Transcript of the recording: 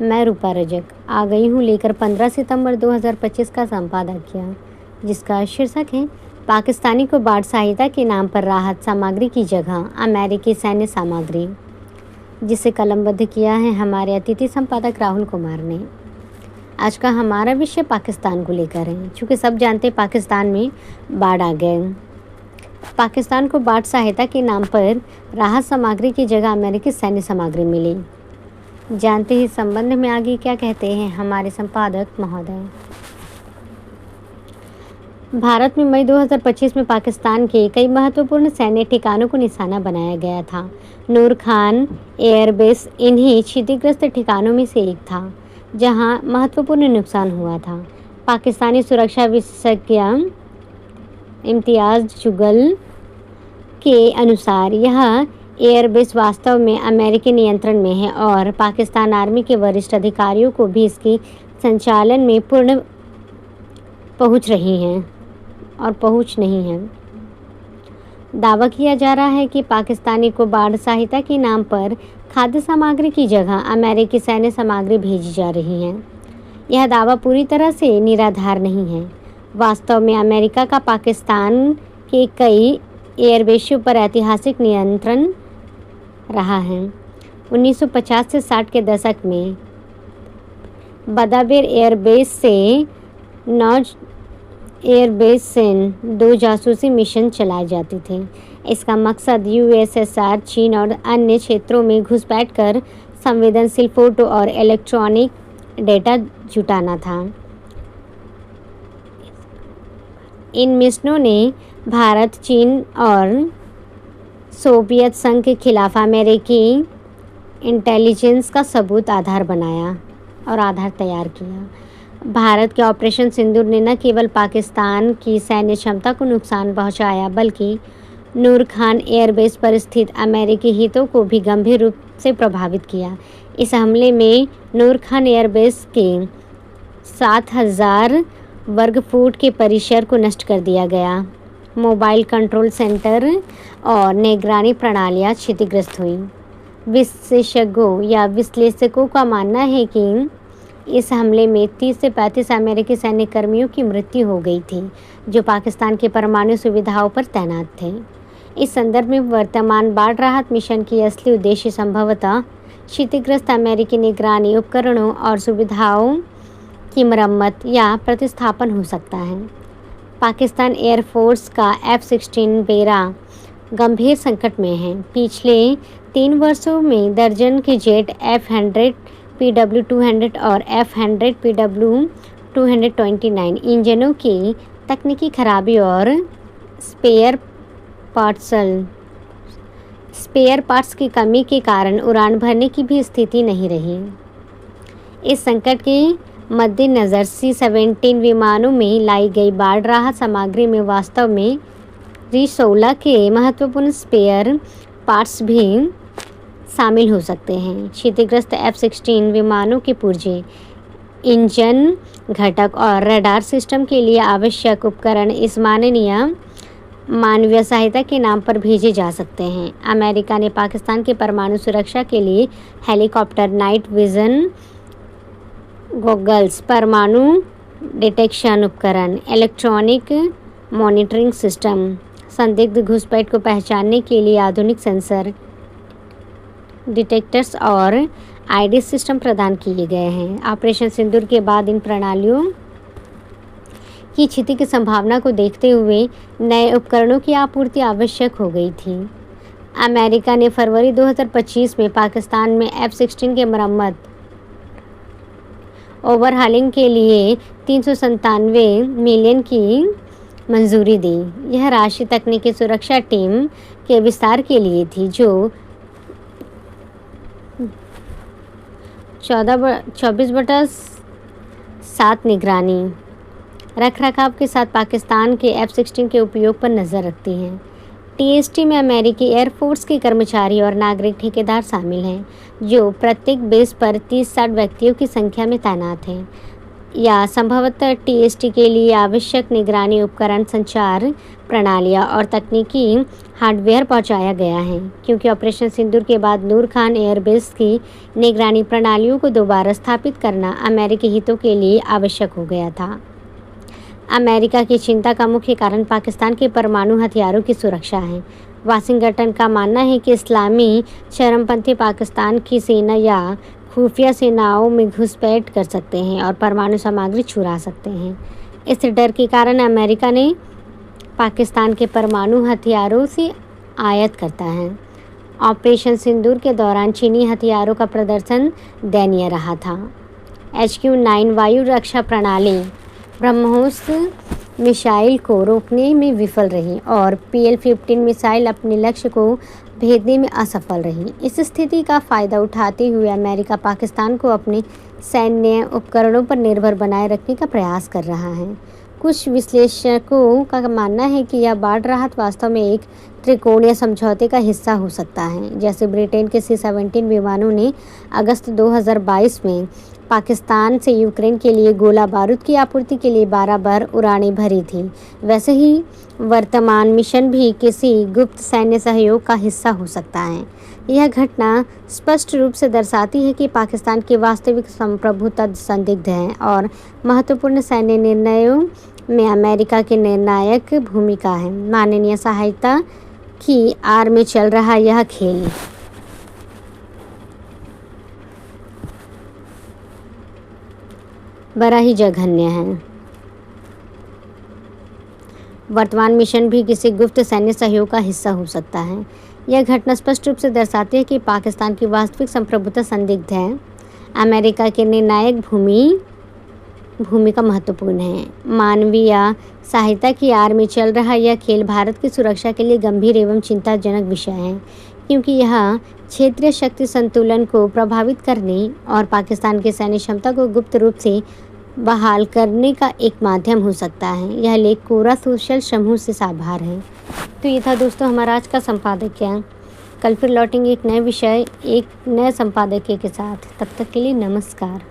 मैं रूपा रजक आ गई हूँ लेकर 15 सितंबर 2025 का संपादकीय, जिसका शीर्षक है पाकिस्तानी को बाढ़ सहायता के नाम पर राहत सामग्री की जगह अमेरिकी सैन्य सामग्री, जिसे कलमबद्ध किया है हमारे अतिथि संपादक राहुल कुमार ने। आज का हमारा विषय पाकिस्तान को लेकर है। चूँकि सब जानते पाकिस्तान में बाढ़ आ गए। पाकिस्तान को बाढ़ सहायता के नाम पर राहत सामग्री की जगह अमेरिकी सैन्य सामग्री मिली। जानते ही संबंध में आगे क्या कहते हैं हमारे संपादक महोदय। भारत में मई 2025 में पाकिस्तान के कई महत्वपूर्ण सैन्य ठिकानों को निशाना बनाया गया था। नूर खान एयरबेस इन्हीं क्षतिग्रस्त ठिकानों में से एक था, जहां महत्वपूर्ण नुकसान हुआ था। पाकिस्तानी सुरक्षा विशेषज्ञ इम्तियाज़ जुगल के अनुसार यह एयरबेस वास्तव में अमेरिकी नियंत्रण में है और पाकिस्तान आर्मी के वरिष्ठ अधिकारियों को भी इसके संचालन में पूर्ण पहुंच नहीं है। दावा किया जा रहा है कि पाकिस्तानी को बाढ़ सहायता के नाम पर खाद्य सामग्री की जगह अमेरिकी सैन्य सामग्री भेजी जा रही है। यह दावा पूरी तरह से निराधार नहीं है। वास्तव में अमेरिका का पाकिस्तान के कई एयरबेसों पर ऐतिहासिक नियंत्रण रहा है। 1950 से 60 के दशक में बदावेर एयरबेस से 2 जासूसी मिशन चलाए जाते थे। इसका मकसद यूएसएसआर, चीन और अन्य क्षेत्रों में घुसपैठ कर संवेदनशील फोटो और इलेक्ट्रॉनिक डेटा जुटाना था। इन मिशनों ने भारत, चीन और सोवियत संघ के खिलाफ अमेरिकी इंटेलिजेंस का सबूत आधार तैयार किया। भारत के ऑपरेशन सिंदूर ने न केवल पाकिस्तान की सैन्य क्षमता को नुकसान पहुंचाया, बल्कि नूर खान एयरबेस पर स्थित अमेरिकी हितों को भी गंभीर रूप से प्रभावित किया। इस हमले में नूर खान एयरबेस के 7,000 वर्ग फुट के परिसर को नष्ट कर दिया गया। मोबाइल कंट्रोल सेंटर और निगरानी प्रणालियाँ क्षतिग्रस्त हुई। विशेषज्ञों या विश्लेषकों का मानना है कि इस हमले में 30 से 35 अमेरिकी सैन्य कर्मियों की मृत्यु हो गई थी, जो पाकिस्तान के परमाणु सुविधाओं पर तैनात थे। इस संदर्भ में वर्तमान बाढ़ राहत मिशन की असली उद्देश्य संभवतः क्षतिग्रस्त अमेरिकी निगरानी उपकरणों और सुविधाओं की मरम्मत या प्रतिस्थापन हो सकता है। पाकिस्तान एयरफोर्स का F-16 बेड़ा गंभीर संकट में है। पिछले 3 वर्षों में दर्जन के जेट F-100 PW-200 और F-100 PW-229 इंजनों की तकनीकी खराबी और स्पेयर पार्ट्स की कमी के कारण उड़ान भरने की भी स्थिति नहीं रही। इस संकट के मद्देनज़र C-17 विमानों में लाई गई बाढ़ राहत सामग्री में वास्तव में R-16 के महत्वपूर्ण स्पेयर पार्ट्स भी शामिल हो सकते हैं। क्षतिग्रस्त F-16 विमानों के पुर्जे, इंजन घटक और रडार सिस्टम के लिए आवश्यक उपकरण इस मानवीय सहायता के नाम पर भेजे जा सकते हैं। अमेरिका ने पाकिस्तान के परमाणु सुरक्षा के लिए हेलीकॉप्टर, नाइट विजन गॉगल्स, परमाणु डिटेक्शन उपकरण, इलेक्ट्रॉनिक मॉनिटरिंग सिस्टम, संदिग्ध घुसपैठ को पहचानने के लिए आधुनिक सेंसर डिटेक्टर्स और आईडी सिस्टम प्रदान किए गए हैं। ऑपरेशन सिंदूर के बाद इन प्रणालियों की क्षति की संभावना को देखते हुए नए उपकरणों की आपूर्ति आवश्यक हो गई थी। अमेरिका ने फरवरी 2025 में पाकिस्तान में F-16 के मरम्मत ओवरहालिंग के लिए 397 मिलियन की मंजूरी दी। यह राशि तकनीकी सुरक्षा टीम के विस्तार के लिए थी, जो 24/7 निगरानी रखरखाव के साथ पाकिस्तान के F-16 के उपयोग पर नज़र रखती हैं। TST में अमेरिकी एयरफोर्स के कर्मचारी और नागरिक ठेकेदार शामिल हैं, जो प्रत्येक बेस पर 30-60 व्यक्तियों की संख्या में तैनात हैं। या संभवतः टीएसटी के लिए आवश्यक निगरानी उपकरण, संचार प्रणालियां और तकनीकी हार्डवेयर पहुंचाया गया है, क्योंकि ऑपरेशन सिंदूर के बाद नूर खान एयरबेस की निगरानी प्रणालियों को दोबारा स्थापित करना अमेरिकी हितों के लिए आवश्यक हो गया था। अमेरिका की चिंता का मुख्य कारण पाकिस्तान के परमाणु हथियारों की सुरक्षा है। वाशिंगटन का मानना है कि इस्लामी चरमपंथी पाकिस्तान की सेना या खुफिया सेनाओं में घुसपैठ कर सकते हैं और परमाणु सामग्री चुरा सकते हैं। इस डर के कारण अमेरिका ने पाकिस्तान के परमाणु हथियारों से आयात करता है। ऑपरेशन सिंदूर के दौरान चीनी हथियारों का प्रदर्शन दयनीय रहा था। HQ-9 वायु रक्षा प्रणाली ब्रह्मोस मिसाइल को रोकने में विफल रही और PL-15 मिसाइल अपने लक्ष्य को भेदने में असफल रही। इस स्थिति का फ़ायदा उठाते हुए अमेरिका पाकिस्तान को अपने सैन्य उपकरणों पर निर्भर बनाए रखने का प्रयास कर रहा है। कुछ विश्लेषकों का मानना है कि यह बाढ़ राहत वास्तव में एक त्रिकोणीय समझौते का हिस्सा हो सकता है, जैसे ब्रिटेन के C-17 विमानों ने अगस्त 2022 में पाकिस्तान से यूक्रेन के लिए गोला बारूद की आपूर्ति के लिए 12 बार उड़ानें भरी थी। वैसे ही वर्तमान मिशन भी किसी गुप्त सैन्य सहयोग का हिस्सा हो सकता है। यह घटना स्पष्ट रूप से दर्शाती है कि पाकिस्तान की वास्तविक संप्रभुता संदिग्ध है और महत्वपूर्ण सैन्य निर्णयों में अमेरिका की निर्णायक भूमिका है। माननीय सहायता की आड़ में चल रहा यह खेल बड़ा ही जघन्य है। वर्तमान मिशन भी किसी गुप्त सैन्य सहयोग का हिस्सा हो सकता है। यह घटना स्पष्ट रूप से दर्शाती है कि पाकिस्तान की वास्तविक संप्रभुता संदिग्ध है। अमेरिका की निर्णायक भूमिका महत्वपूर्ण है। मानवीय सहायता की आड़ में चल रहा यह खेल भारत की सुरक्षा के लिए गंभीर एवं चिंताजनक विषय है, क्योंकि यह क्षेत्रीय शक्ति संतुलन को प्रभावित करने और पाकिस्तान की सैन्य क्षमता को गुप्त रूप से बहाल करने का एक माध्यम हो सकता है। यह लेख कोरा सोशल समूह से साभार है। तो ये था दोस्तों हमारा आज का संपादकीय। कल फिर लौटेंगे एक नए विषय, एक नए संपादकीय के साथ। तब तक के लिए नमस्कार।